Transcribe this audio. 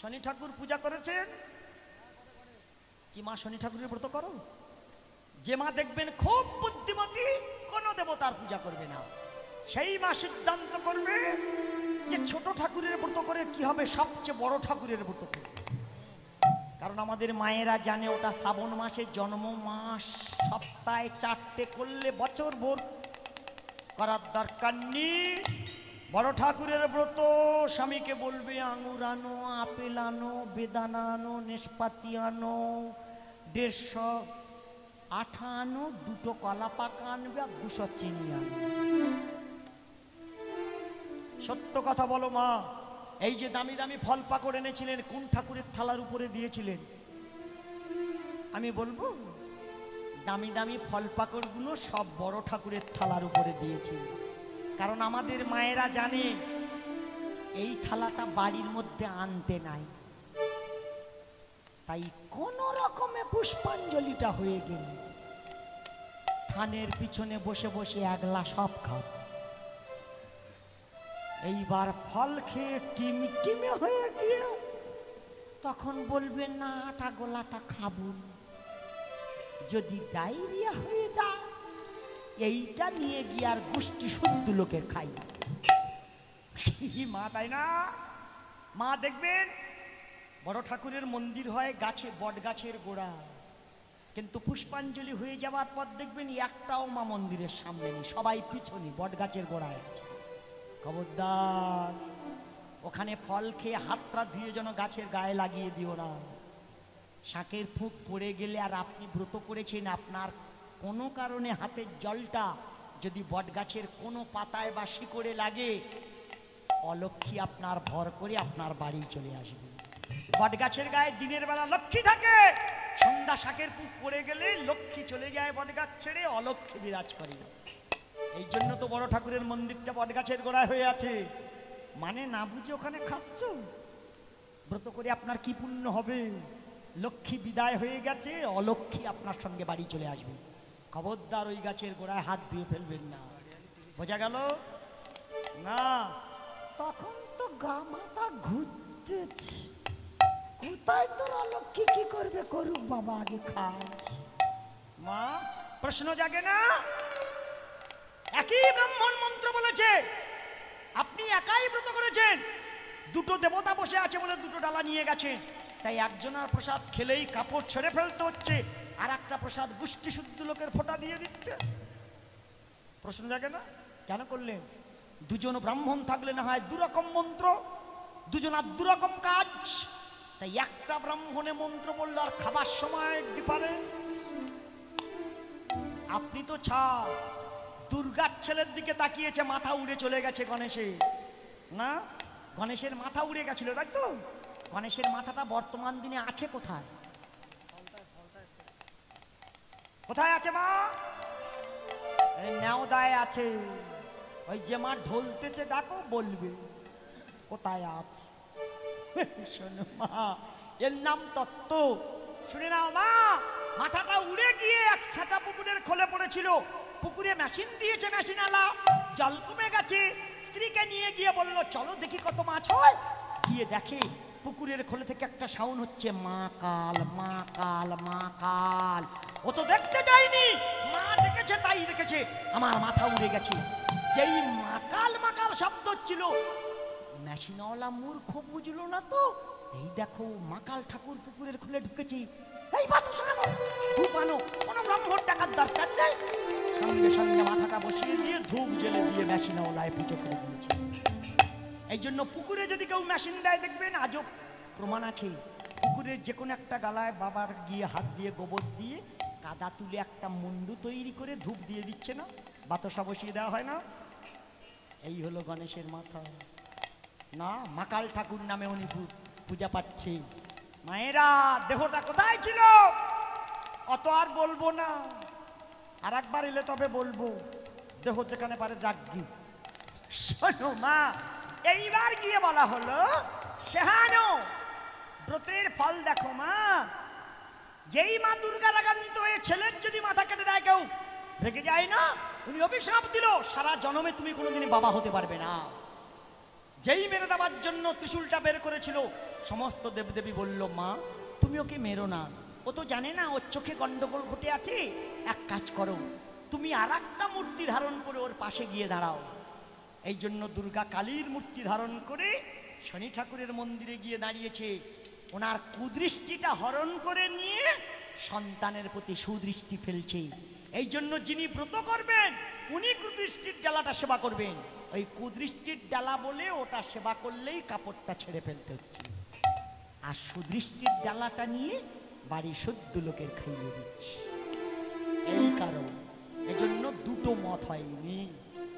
শনি ঠাকুর পূজা করেছেন কি? মা শনি ঠাকুরের ব্রত করো? যে মা দেখবেন খুব বুদ্ধিমতী, কোনো দেবতার পূজা করবে না, সেই মা সিদ্ধান্ত করবে যে ছোট ঠাকুরের ব্রত করে কি হবে, সবচেয়ে বড় ঠাকুরের ব্রত করবে। কারণ আমাদের মায়েরা জানে ওটা শ্রাবণ মাসের জন্ম মাস, সপ্তাহে 4টে করলে বছর ভোর করার দরকার নেই। বড় ঠাকুরের ব্রত স্বামীকে বলবে আঙুর আনো, আপেল আনো, বেদানা আনো, নেশপাতি আনো, 150 আঠা আনো, 2টো কলা পাকা আনবে আর 200 চিনি আনো। সত্য কথা বলো মা, এই যে দামি দামি ফল পাকড় এনেছিলেন কোন ঠাকুরের থালার উপরে দিয়েছিলেন? আমি বলবো দামি দামি ফল পাকড় গুলো সব বড় ঠাকুরের থালার উপরে দিয়েছি। কারণ আমাদের মায়েরা জানে এই থালাটা বাড়ির মধ্যে আনতে নাই, তাই কোন রকমে পুষ্পাঞ্জলিটা হয়ে গেল। থানের পিছনে বসে বসে একলা সব খাব। এইবার ফল খেয়ে টিমটিমে হয়ে গিয়ে তখন বলবে না আটা গোলাটা খাবো, যদি ডায়রিয়া হয়ে যায় এইটা নিয়ে গিয়ে আর গোষ্ঠী শুদ্ধ লোকের খাই মা, তাই না? মা দেখবেন বড় ঠাকুরের মন্দির হয় গাছে, বট গাছের গোড়া, কিন্তু পুষ্পাঞ্জলি হয়ে যাওয়ার পর দেখবেন একটাও মা মন্দিরের সামনে নেই, সবাই পিছনে বট গাছের গোড়ায় আছে। খবরদার ওখানে ফল খেয়ে হাতটা ধুয়ে যেন গাছের গায়ে লাগিয়ে দিও না। শাঁখের ফুঁক পড়ে গেলে আর আপনি ব্রত করেছেন, আপনার কোনো কারণে হাতের জলটা যদি বট গাছের কোনো পাতায় বা শিকড়ে লাগে, অলক্ষ্মী আপনার ভর করে আপনার বাড়ি চলে আসবে। বট গাছের গায়ে দিনের বেলা লক্ষ্মী থাকে, সন্ধ্যা শাঁখের ফুঁক পড়ে গেলে লক্ষ্মী চলে যায় বট গাছ ছেড়ে, অলক্ষ্মী বিরাজ করে। এই জন্য তো বড় ঠাকুরের মন্দিরটা বট গাছের গোড়ায় হয়ে আছে। মানে না বুঝে ওখানে খাচ্ছ, ব্রত করে আপনার কি পুণ্য হবে? লক্ষ্মী বিদায় হয়ে গেছে, অলক্ষ্মী আপনার সঙ্গে বাড়ি চলে আসবে। খবরদার ওই গাছের গোড়ায় হাত দিয়ে ফেলবেন না, বোঝা গেল না? তখন তো গা মাথা ঘুরতেছে, কোথায় তোর অলক্ষ্মী কি করবে করুক বাবা, আগে খায়। মা প্রশ্ন জাগে না? একই ব্রাহ্মণ মন্ত্র বলেছে, আপনি একাই ব্রত করেছেন, 2টো দেবতা বসে আছে বলে 2টো ডালা নিয়ে গেছেন, তাই একজনের প্রসাদ খেলেই কাপড় ছেড়ে ফেলতে হচ্ছে, আর একটা প্রসাদ গোষ্ঠী শুদ্ধ লোকের ফোঁটা দিয়ে দিচ্ছে। প্রশ্ন জাগে না? কেন করলেন? 2জন ব্রাহ্মণ থাকলে না হয় 2 রকম মন্ত্র, 2জনার 2 রকম কাজ, তাই একটা ব্রাহ্মণে মন্ত্র বললো আর খাবার সময় ডিফারেন্স। আপনি তো দুর্গার ছেলের দিকে তাকিয়েছে, মাথা উড়ে চলে গেছে গণেশে না? গণেশের মাথা উড়ে গেছিল, তাই তো? গণেশের মাথাটা বর্তমান দিনে আছে কোথায়? কোথায় আছে মা? নেওদায় আছে। ওই যে মা ঢলতেছে ডাকো বলবে কোথায় আছে। শোনো মা, এর নাম তত্ত্ব। শুনে নাও মা, মাথাটা উড়ে গিয়ে এক ছাঁচা পুকুরের খোলে পড়েছিল, পুকুরে মেশিন দিয়েছে মেশিনওয়ালা, জল কমে গেছে, স্ত্রীকে নিয়ে গিয়ে বললো চলো দেখি কত মাছ হয়। গিয়ে দেখে পুকুরের খোলে থেকে একটা সাউন্ড হচ্ছে মা কাল মা কাল মা কাল। ও তো দেখতে যায়নি, মা দেখেছে, তাই দেখেছে আমার মাথা উড়ে গেছে। যেই মাকাল মাকাল শব্দ ছিল, মেশিনওয়ালা মূর্খ বুঝলো না তো, এই দেখো মাকাল ঠাকুর পুকুরের খুলে ঢুকেছি। এই বাতো শোনানো, ধূপ আনো, কোনো ব্রাহ্মণ টাকার দরকার নেই। সঙ্গে সঙ্গে মাথাটা বসিয়ে দিয়ে ধূপ জেলে দিয়ে মেশিনওয়ালায় পুজো করে দিয়েছে। এই জন্য পুকুরে যদি কেউ মেশিন দেয় দেখবেন, আজও প্রমাণ আছে, পুকুরের যে কোনো একটা গালায় বাবার গিয়ে হাত দিয়ে গোবর দিয়ে কাদা তুলে একটা মুন্ডু তৈরি করে ধূপ দিয়ে দিচ্ছে না, বাতাসা বসিয়ে দেওয়া হয় না? এই হলো গণেশের মাথা না, মাকাল ঠাকুর নামে উনি পূজা পাচ্ছে। মায়েরা দেহটা কোথায় ছিল অত আর বলবো না, আর একবার এলে তবে বলবো, দেহ যেখানে পারে যাগ্গি। শোনো মা, এইবার গিয়ে বলা হলো সেহানো ব্রতের ফল দেখো মা। যেই মা দুর্গা রাগান্বিত হয়ে ছেলের যদি মাথা কেটে দেয় কেউ, রেগে যায় না? উনি অভিশাপ দিল সারা জন্মে তুমি কোনোদিনই বাবা হতে পারবে না। যেই মেরে দেওয়ার জন্য ত্রিশূলটা বের করেছিল, সমস্ত দেবদেবী বলল, মা তুমি ওকে মেরো না, ও তো জানে না ওর চোখে গন্ডগোল ঘটে আছে। এক কাজ করো, তুমি আর একটা মূর্তি ধারণ করে ওর পাশে গিয়ে দাঁড়াও। এই জন্য দুর্গা কালীর মূর্তি ধারণ করে শনি ঠাকুরের মন্দিরে গিয়ে দাঁড়িয়েছে। ওনার কুদৃষ্টিটা হরণ করে নিয়ে সন্তানের প্রতি সুদৃষ্টি ফেলছে। এই জন্য যিনি ব্রত করবেন উনি কুদৃষ্টির ডালাটা সেবা করবেন। ওই কুদৃষ্টির ডালা বলে ওটা সেবা করলেই কাপড়টা ছেড়ে ফেলতে হচ্ছে, আর সুদৃষ্টির ডালাটা নিয়ে বাড়ি শুদ্ধ লোকের খাইয়ে দিচ্ছে। এই কারণ, এজন্য দুটো মত হয়নি।